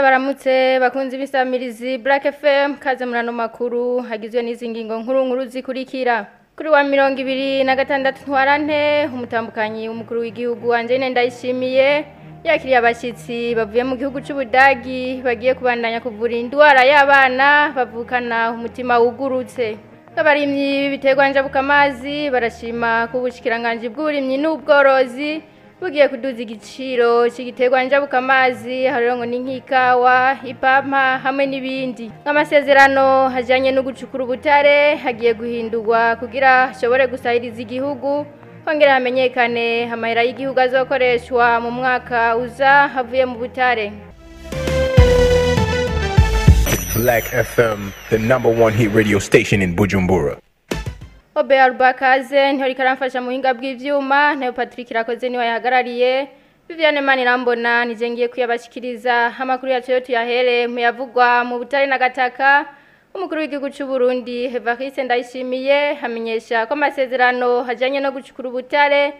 Ndabaramutse bakunzi bisamirizi Black FM kaze murano makuru hagizwe n'izingingo nkuru zikurikira. Kuri wa 2026 ntwarante umutambukanyi umukuru w'igihugu wanje Ndayishimiye yakiriye abashitsi bavuye mu gihugu c'Ubudagi bagiye kubandanya kuvura indwara y'abana bavukana umutima wugurutse. Abarimyi biterwa njabukamazi barashima ku bushikiranganje bw'uburimyi n'ubworozi bugiye kuduza igiciro cy'igiterwa njabukamazi hariho n'inkikawa ipampa hamwe n'ibindi. Amasezerano hajanye no gucukura ubutare hagiye guhindurwa kugira ashobore gusahiriza igihugu hongera hamenyekane amahera y'igihugu azokoreshwa mu mwaka uza havuye mu butare. Black FM, the #1 hit radio station in Bujumbura. Obear Bakaze ntihori karamfasha mu hinga bw'ivyuma nayo Patrick Rakoze niwe yahagarariye. Viviane Manirambona nije ngiye kuyabashikiriza amakuru yacu yo tuyahere mu yavugwa mu butare na gataka. Umukuru w'igihugu cy'u Burundi Evariste Ndayishimiye hamenyesha ko amasezerano hajanye no gucukura ubutare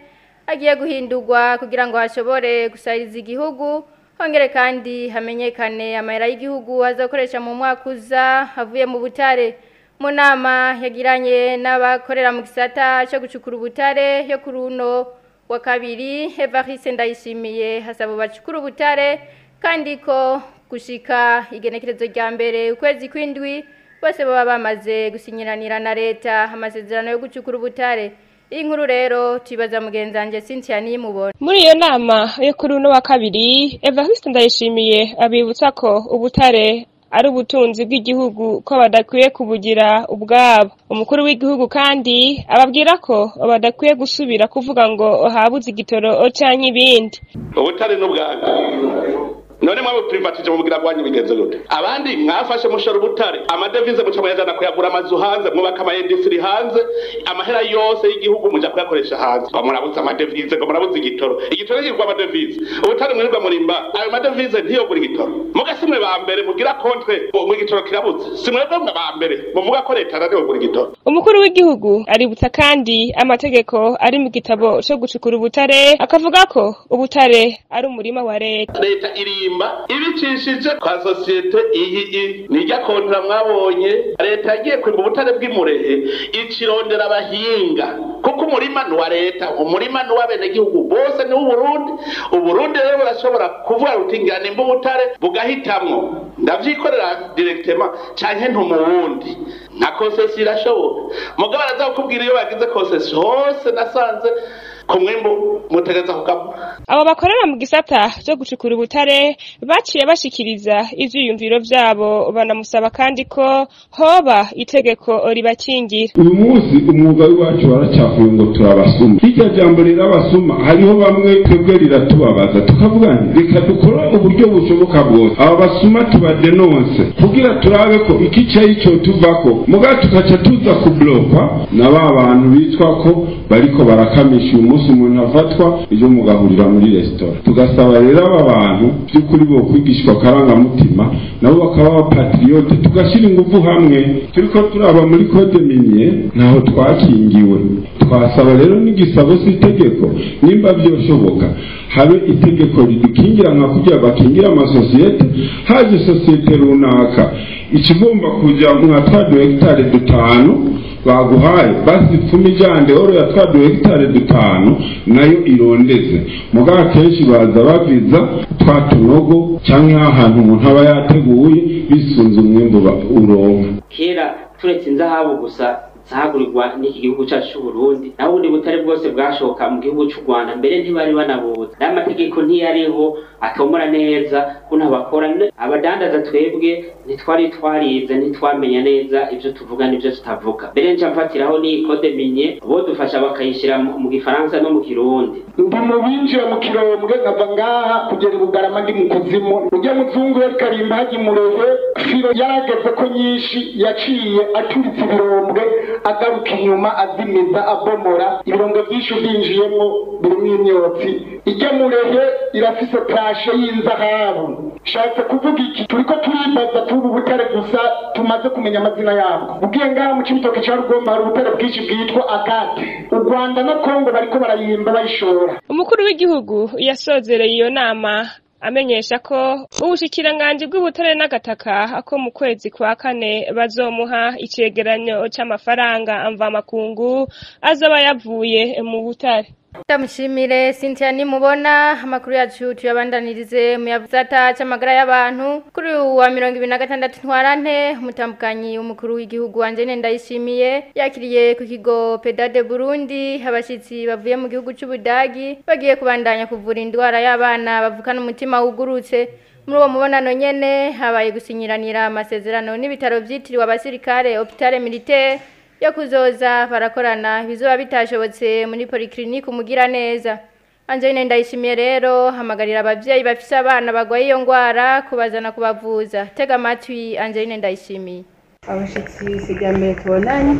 agiye guhindurwa kugira ngo hashobore gusahiriza igihugu hongere kandi hamenyekane amahera y'igihugu azokoresha mu mwaka uza havuye mu butare. Mu nama yagiranye n'abakorera mu gisata cyo gucukura ubutare yo kuri uno wa kabiri Evariste Ndayishimiye hasaba bacukura ubutare kandi ko gushika igenekerezo rya mbere ukwezi kw'indwi bose baba bamaze gusinyiranira na leta amasezerano yo gucukura ubutare. Iyi nkuru rero tubaza mugenzanje Cynthia nimubona. Muri iyo nama yo kuri uno wa kabiri Evariste Ndayishimiye abibutsa ko ubutare ari ubutunzi bw'igihugu ko badakwiye kubugira ubwabo. Umukuru w'igihugu kandi ababwira ko badakwiye gusubira kuvuga ngo habuze igitoro canke ibindi. Ubutare n'ubwanyu none mwabe privatije mu mugira gwanyu bigenze gute? Abandi mwafashe mushora ubutare amadevize muca muyajana kuyagura amazu hanze mwubaka ama industry hanze amahera yose y'igihugu muja kuyakoresha hanze. Bamurabuza amadevize ngo murabuza igitoro yirwa amadevize ubutare mwirirwa murimba ayo madevize ntiyo gura igitoro mugasimwe ba mbere mugira contre mu igitoro kirabuze simwebwe ba mbere muvuga ko leta ntiyo gura igitoro. Umukuru w'igihugu aributsa kandi amategeko ari mu gitabo cyo gucukura ubutare akavuga ko ubutare ari umurima wa leta. Leta ibicishije kwa societe iyi nijya kontra mwabonye leta yagiye kwimba ubutare bw'imurehe ikirondera abahinga kuko umurima ni wa leta umurima ni w'abene gihugu bose ni w'Uburundi. Uburundi rero burashobora kuvuga rutingana imba ubutare bugahitamwo ndavyikorera directement canke ntumuwundi nka concession irashoboka mugabo arazakubwira iyo bagize concession hose nasanze kumwimbo mutegeza kugabo. Abo bakorera mu gisata cyo gucukura ubutare baciye bashikiriza ivyiyumviro vyabo banamusaba kandi ko hoba itegeko ribakingira. Uyu munsi umwuga wacu waracafuye ngo turabasuma. Iryo jambo rirabasuma hariho bamwe twebwe riratubabaza tukavuga nti reka dukora uburyo bushoboka bwose aba basuma tubadenonse kugira turabe ko ikice ico tuvako muga tukaca tuza kublokwa na bantu bitwa ko bariko barakamisha umunsi umuntu afatwa iyo mugahurira muri restaurant. Tugasaba rero aba bantu by'ukuri bo kwigishwa karangamutima nabo bakaba patriote tugashira ingufu hamwe turiko turaba muri code minier naho twakingiwe. Twasaba rero n'igisabo cy'itegeko nimba byoshoboka habe itegeko ridukingira nka kugira bakingira amasosiyete haje sosiyete runaka ikigomba kuja mu 3 hectare 5 baguhaye basi fumijande oro ya 3 hectare 5 nayo irondeze muga kenshi baza baviza twatunogo canke ahantu umuntu aba yateguye bisunze umwimbo uronka. Kera turetse inzahabu gusa zahagurirwa n'iki gihugu cyacu cy'u Burundi naho ubundi butare bwose bwashoka mu gihugu cy'u Rwanda mbere ntibari banabuza n'amategeko ntiyariho atomora neza kuna bakora abadandaza twebwe ntitwari twarize ntitwamenya neza ibyo tuvuga n'ibyo tutavuga mbere nca mfatiraho ni code minier bo dufasha bakayishira mu gifaransa no mu kirundi. Ndi mu binjira mu kirombwe nkava ngaha kugera Bugarama ndi mu kuzimu ujya muzungu yari karimba haji murehe firo yarageze ko nyinshi yaciye aturitse ibirombwe agaruka inyuma azimiza abomora ibirongo byinshi byinjiyemo birimo imyotsi ijya murehe irafise plashe y'inzahabu. Shatse kuvuga iki turiko turibaza tubu butare gusa tumaze kumenya amazina yabo ugiye ngaha mu Cibitoke cya Rugomba hari ubutare bwinshi bwitwa agate u Rwanda na Kongo bariko barayimba bayishora. Umukuru w'igihugu yasozereye iyo nama amenyesha ko ubushikiranganji bw'ubutare n'agataka ko mu kwezi kwa kane bazomuha icegeranyo c'amafaranga mvamakungu azoba yavuye mu butare. Tamushimire Cynthia nimubona amakuru yacu tuyabandanirize mu yavuzata c'amagara y'abantu kuri wa 2026 ntwarante umutambukanyi umukuru w'igihugu wanje Ndayishimiye yakiriye ku kigo Pedade Burundi abashitsi bavuye mu gihugu c'Ubudagi bagiye kubandanya kuvura indwara y'abana bavukana umutima wugurutse. Muri uwo mubonano nyene habaye gusinyiranira amasezerano n'ibitaro vyitiriwe abasirikare Hôpital Militaire yo kuzoza barakorana bizoba bitashobotse muri polyclinique umugira neza. Angeline Ndayishimiye rero hamagarira abavyeyi bafise abana bagwaye iyo ngwara kubazana kubavuza. Tega amatwi Angeline Ndayishimiye. Abashitsi sigamye tubonanye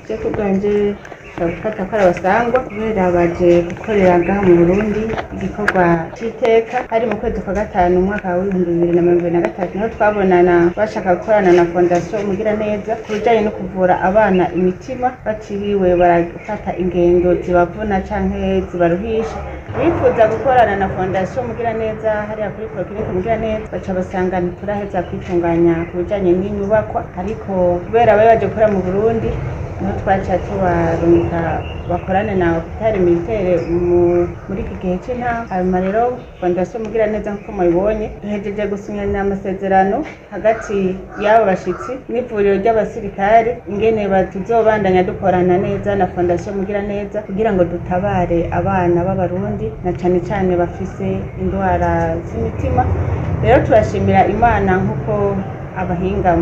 je kubwanje gufata ko abasangwa kubera baje gukorera ngaha mu Burundi igikorwa cy'iteka ari mu kwezi kwa gatanu umwaka wa 2023 niho twabonana bashaka gukorana na Fondation Umugira Neza kujanye no kuvura abana imitima batiriwe barafata ingendo zibavuna canke zibaruhisha. Bifuza gukorana na Fondation Umugira Neza hariya kuri Polyclinique Umugira Neza baca basanga ntituraheza kwitunganya kujanye n'inyubakwa ariko kubera baje gukora mu Burundi no twacha tubarungika bakorane na Hôpital Militaire muri iki gihe cy'intango. Hanyuma rero Fondation Umugira Neza nkuko mubibonye duhejeje gusinyana amasezerano hagati y'abo bashitsi n'ivuriro ry'abasirikare ingene batuzobandanya dukorana neza na Fondation Umugira Neza kugira ngo dutabare abana b'abarundi na cane cane bafise indwara z'imitima. Rero turashimira Imana nkuko abahinga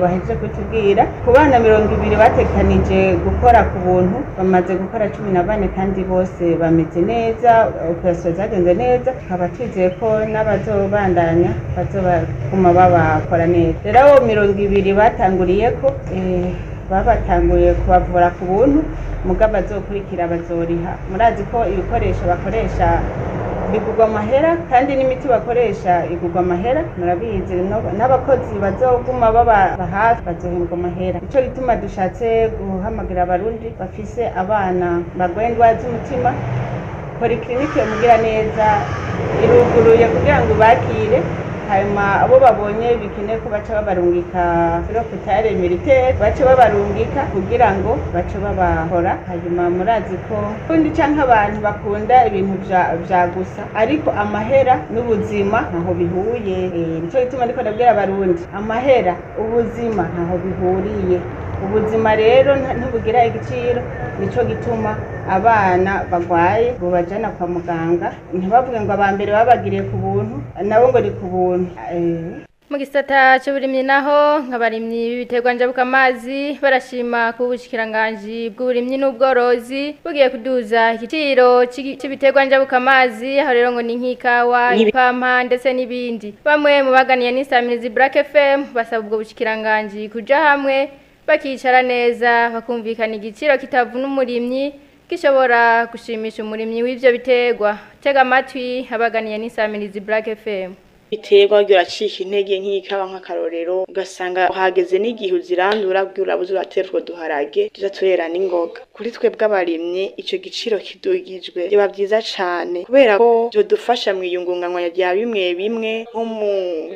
bahejeje kutubwira ku bana 200 batekanije gukora ku buntu bamaze gukora 14 kandi bose bameze neza operation zagenze neza tukaba twizeye ko n'abazobandanya bazobaguma babakora neza. Rero abo 200 batanguriyeko babatanguye kubavura ku buntu mugabo bazokurikira bazoriha. Murazi ko ibikoresho bakoresha bigurwa amahera kandi n'imiti bakoresha igurwa amahera murabizi n'abakozi bazoguma baba hafi bazohembwa amahera. Ico gituma dushatse guhamagira abarundi bafise abana bagwaye indwara z'umutima Polyclinique Umugira Neza iruguruye kugira ngo bakire hanyuma abo babonye bikeneye ko baca babarungika kuri Hôpital Militaire baca babarungika kugira ngo baca babahora. Hanyuma murazi ko undi canke abantu bakunda ibintu vya gusa ariko amahera n'ubuzima ntaho bihuye. Nico gituma ndiko ndabwira abarundi amahera ubuzima ntaho bihuriye. Ubuzima rero ntubugira igiciro nico gituma abana bagwaye bo bajana kwa muganga ntibavuge ngo abambere babagiriye ku buntu nabo ngo ni ku buntu. Mu gisata cy'uburimyi naho nk'abarimyi b'ibiterwa njabuka amazi barashima ku bushikiranganje bw'uburimyi n'ubworozi bugiye kuduza igiciro cy'ibiterwa njabuka amazi aho rero ngo ni nk'ikawa ipampa ndetse n'ibindi. Bamwe mu baganiye n'Isamirizi Black FM basaba ubwo bushikiranganje kuja hamwe bakicara neza bakumvikana igiciro kitavuna umurimyi gishobora gushimisha umurimyi w'ivyo biterwa. Tega amatwi abaganiye n'Isamirizi Black FM. Biterwa biracika intege nk'ikawa nk'akarorero ugasanga hageze n'igihe uzirandura bw'urabuze uraterwa duharage tuzaturera n'ingoga. Kuri twe bw'abarimye ico giciro kidugijwe biba byiza cane kubera ko byo dufasha mu iyungunganywa rya bimwe bimwe nko mu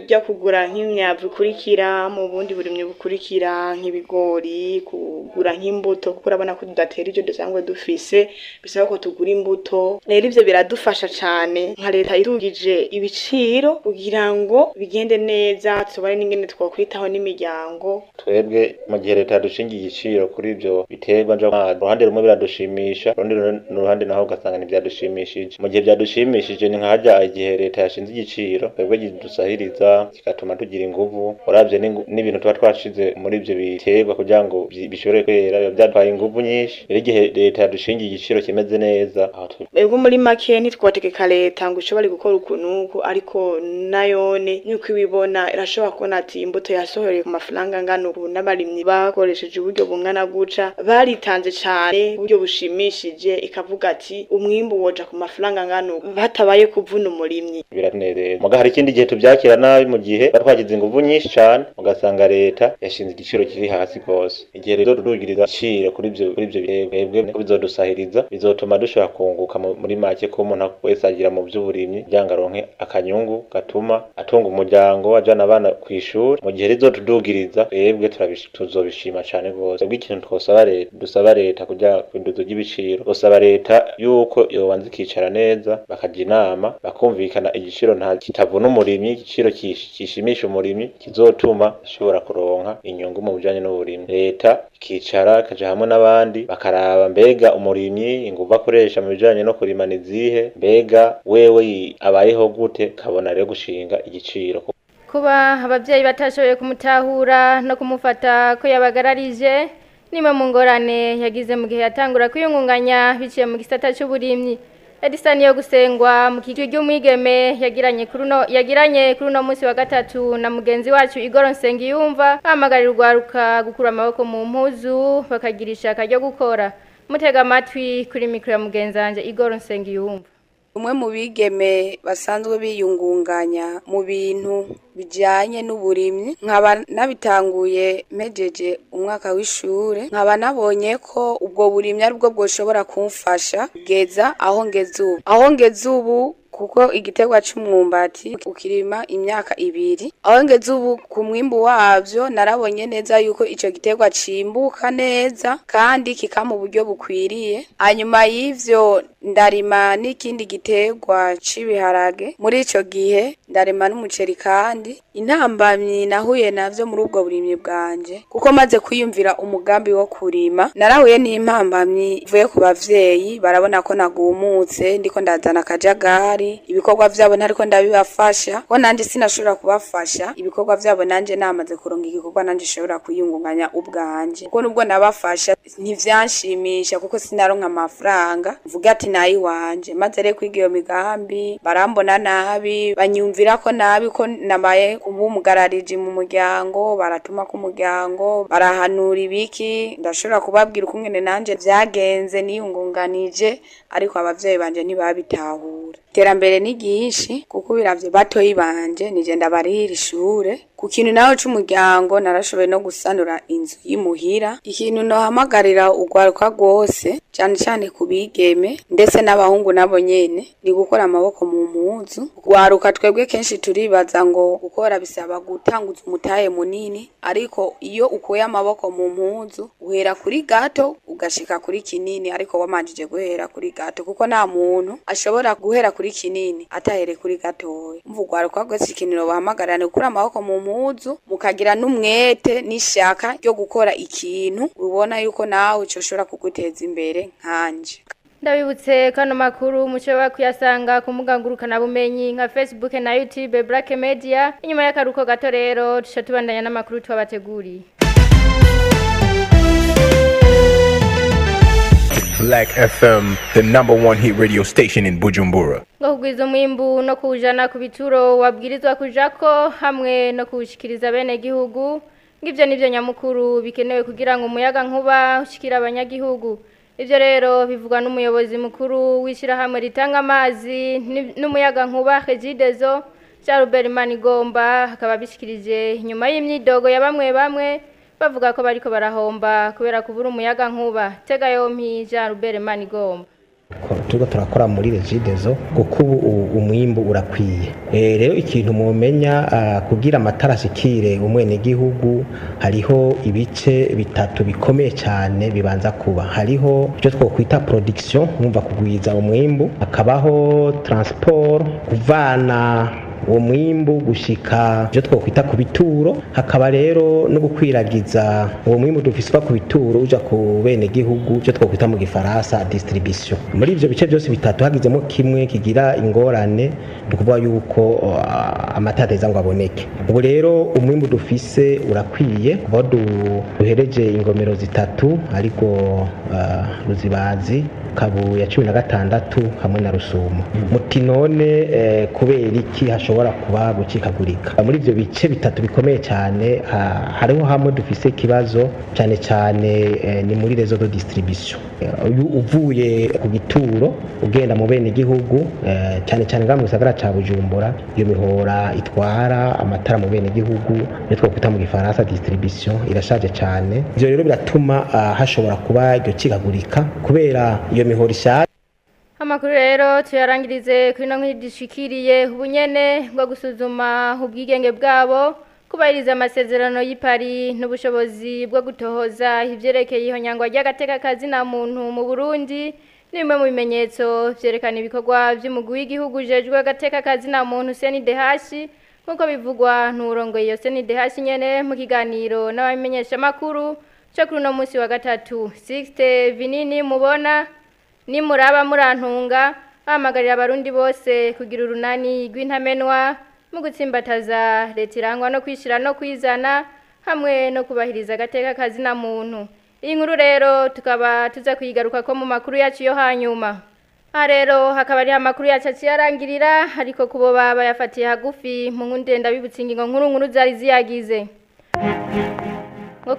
byo kugura nk'imyavu kurikira mu bundi burimye bukurikira nk'ibigori kugura nk'imbuto kuko urabona ko tudatera ivyo dusanzwe dufise bisaba ko tugura imbuto. Rero ivyo biradufasha cane nka leta irugije ibiciro kugira ngo bigende neza tubare n'ingene twokwitaho n'imiryango. Twebwe mu gihe leta yadushingiye igiciro kuri ivyo biterwa njabuka uruhande rumwe biradushimisha uruhande naho ugasanga ntibyadushimishije. Mu gihe byadushimishije ni nkaja igihe leta yashinze igiciro twebwe gidusahiriza kigatuma tugira inguvu uravye n'ibintu tuba twashize muri ivyo biterwa kugira ngo bishobore kwera byatwaye inguvu nyinshi. Rero igihe leta yadushingiye igiciro kimeze neza twebwe muri make ntitwategeka leta ngo ishobore gukora ukunuku ariko nayone nuko ibibona irashobora kubona ati imbuto yasohoreye ku mafaranga ngana ubu n'abarimyi bakoresheje uburyo bungana guca baritanze cyane cane uburyo bushimishije ikavuga ati umwimbu woja ku mafaranga ngano batabaye kuvuna umurimyi biranezeza muga hari ikindi gihe tubyakira nabi mu gihe batwagize inguvu nyinshi cane ugasanga leta yashinze igiciro kiri hasi gose igihe rero rurugiriza igiciro kuri ivyo bihebwe bizodusahiriza bizotuma dushobora kunguka muri make ko umuntu wese agira mu vy'uburimyi byanga ronke akanyungu gatuma atunga umuryango ajana abana kw'ishuri mu gihe rizotudugiriza twebwe tuzobishima cane gose ubwo ikintu dusaba leta kuja kwinduzo ry'ibiciro dusaba leta yuko yobanza ikicara neza bakajya inama bakumvikana igiciro nta kitavuna umurimyi igiciro kishimisha umurimyi kizotuma ashobora kuronka inyungu mu bijanye n'uburimyi leta ikicara ikaja hamwe n'abandi bakaraba mbega umurimyi inguvu akoresha mu bijanye no kurimana izihe mbega wewe abayeho gute kabona rero gushinga igiciro kuba abavyeyi batashoboye kumutahura no kumufata ko yabagararije nimwe mu ngorane yagize mu gihe yatangura kwiyungunganya biciye mu gisata cy'uburimyi Edison yo gusengwa mu kigo cy'umwigeme yagiranye kuri uno munsi wa gatatu na mugenzi wacu Igoro Nsengiyumva ahamagarira urwaruka gukura amaboko mu mpuzu bakagirisha akaryo gukora mutega amatwi kuri mikro ya mugenzanje Igoro Nsengiyumva umwe mu bigeme basanzwe biyungunganya mu bintu bijanye n'uburimyi nkaba nabitanguye mejeje umwaka w'ishure nkaba nabonye ko ubwo burimyi ari bwo bwoshobora kumfasha kugeza aho ngeze ubu kuko igiterwa c'umwumbati ukirima imyaka 2 aho ngeze ubu ku mwimbu wavyo narabonye neza yuko ico giterwa cimbuka neza kandi kikama uburyo bukwiriye hanyuma y'ivyo ndarima n'ikindi giterwa c'ibiharage muri ico gihe ndarima n'umuceri kandi intambamyi nahuye navyo muri ubwo burimyi bwanje kuko maze kwiyumvira umugambi wo kurima narahuye n'impambamyi vuye ku bavyeyi barabona ko nagumutse ndiko ndazana akajagari ibikorwa vyabo ntariko ndabibafasha ko nanje sinashobora kubafasha ibikorwa vyabo nanje namaze kuronga igikorwa nanje shobora kuyungunganya ubwanje kuko nubwo nabafasha ntivyanshimisha kuko sinaronka amafaranga mvuga ati nayi wanje maze rero kwiga iyo migambi barambona nabi banyumvira ko nabi ko namaye kubumugararije mu muryango baratuma ku muryango barahanura ibiki ndashobora kubabwira ukungene nanje vyagenze niyungunganije ariko abavyeyi banje ntibabitahura terambere ni gishi kuko biravye batoyi banje nije ndabarihira ishure ku kintu naho c'umuryango narashoboye no gusanura inzu y'imuhira ikintu no hamagarira urwaruka rwose cyane kubigeme ndetse n'abahungu nabo nyene ni gukora amaboko mu mpuzu urwaruka twebwe kenshi turibaza ngo gukora bisaba gutanguza umutahe munini ariko iyo ukuye amaboko mu mpuzu uhera kuri gato ugashika kuri kinini ariko wamanjije guhera kuri gato kuko nta muntu ashobora guhera kuri kinini atahere kuri gatoya mvugwaruka rwese ikintu bahamagarana gukora amaboko mu mpuzu mukagira n'umwete n'ishaka ryo gukora ikintu ubona yuko nawe coshobora kuguteza imbere nkanje ndabibutse kano makuru mushobora kuyasanga ku mbuga ngurukana bumenyi nka Facebook na YouTube Black Media inyuma y'akaruko gato rero tusha tubandanya n'amakuru twabateguriye Black FM, the #1 hit radio station in Bujumbura. Ngo kugwiza umwimbu no kujana ku bituro wabwirizwa kujako hamwe no kushikiriza bene gihugu ngivyo nivyo nyamukuru bikenewe kugira ngo umuyaga nkuba ushikira abanyagihugu. Ivyo rero bivugwa n'umuyobozi mukuru wishira hamwe ritanga amazi n'umuyaga nkuba Regideso Charles Manigomba akaba bishikirije nyuma y'imyidogo ya bamwe bavuga ko bariko barahomba kubera kubura umuyaga nkuba tega yompi Charles Manigomba turiko turakora muri Regideso kuko umwimbu urakwiye rero ikintu mumenya kugira amatara ashikire umwene gihugu hariho ibice bitatu bikomeye cyane bibanza kuba hariho icyo twokwita production numva kugwiza umwimbu akabaho transport kuvana uwo mwimbu gushika byo twokwita ku bituro hakaba rero no gukwiragiza uwo mwimbu dufiswa ku bituro uja ku bene gihugu byo twokwita mu gifaransa distribution muri ivyo bice byose bitatu hagizemo kimwe kigira ingorane dukuvuga yuko amatadeza ngo aboneke ubu rero umwimbu dufise urakwiye kuba duhereje ingomero zitatu ariko Ruzibazi Kabuye 16 hamwe na Rusumo muti none kubera iki hashobora kuba gucikagurika. Muri ivyo bice bitatu bikomeye cyane hariho hamwe dufise ikibazo cyane cyane ni muri réseau de distribution. Uvuye ku gituro ugenda mu bene gihugu cyane cyane mu gisagara ca Bujumbura, iyo mihora itwara amatara mu bene gihugu niyo twakwita mu gifaransa distribution irashaje cyane. Ivyo rero biratuma hashobora kuba iryo cikagurika kubera iyo mihora ishaje. Amakuru rero tuyarangirize kuri no nk'idishikiriye ubunyene bwo gusuzuma ubwigenge bwabo kubahiriza amasezerano y'Ipari n'ubushobozi bwo gutohoza ivyerekeye ihonyangwa ry'agateka kazina muntu mu Burundi nimwe mu bimenyetso vyerekana ibikorwa vy'umugwi w'igihugu jejwe agateka kazina muntu CNDH nkuko bivugwa n'urongoye iyo CNDH nyene mu kiganiro n'abamenyesha makuru cyo kuri no munsi wa gatatu 6 Vinini mubona ni muraba murantunga ahamagarira abarundi bose kugira urunani rw'intamenwa mu gutsimbataza leta irangwa no kwishira no kwizana hamwe no kubahiriza agateka kazina muntu. Iyi nkuru rero tukaba tuza kuyigaruka ko mu makuru yacu yo hanyuma. Rero hakaba ari amakuru yacu yarangirira ariko kubo baba yafatiye hagufi mu nkundenda bibutse ingingo nkuru zari ziyagize.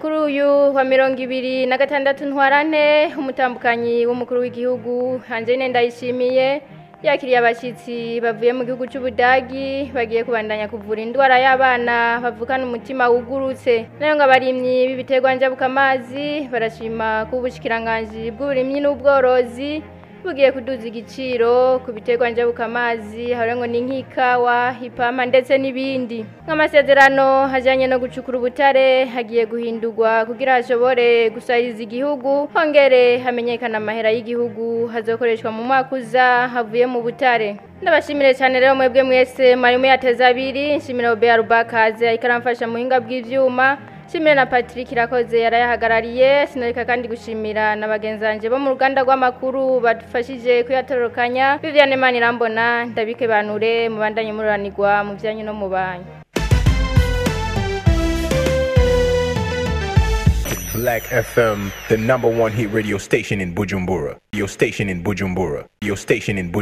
Kuri uyu wa 2026 ntwarante umutambukanyi w'umukuru w'igihugu Angeline Ndayishimiye yakiriye abashitsi bavuye mu gihugu cy'Ubudagi bagiye kubandanya kuvura indwara y'abana bavukana umutima wugurutse. Nayo ngabarimyi bibiterwa njabuka amazi barashima ku bushikiranganje bw'uburimyi n'ubworozi bugiye kuduza igiciro ku biterwa njabuka amazi harengo n'inkikawa ipama ndetse n'ibindi. Nk'amasezerano hajanye no gucukura ubutare hagiye guhindurwa kugira hashobore gusariza igihugu hongere hamenyekana amahera y'igihugu hazokoreshwa mu mwaka uza havuye mu butare. Ndabashimire cyane rero mwebwe mwese marimo yateza abiri nshimira Obea Rubakaze ikaramfasha mu hinga bw'ivyuma. Shimire na Patrick Irakoze yarayahagarariye sinareka kandi gushimira nabagenzanje bo mu ruganda rw'amakuru badufashije kuyatorokanya. Viviane Manirambona ndabike banure mubandanye mururanirwa mu byanyu no mu banyu. Black FM, the #1 hit radio station in Bujumbura. Your station in Bujumbura. Your station in Bujumbura.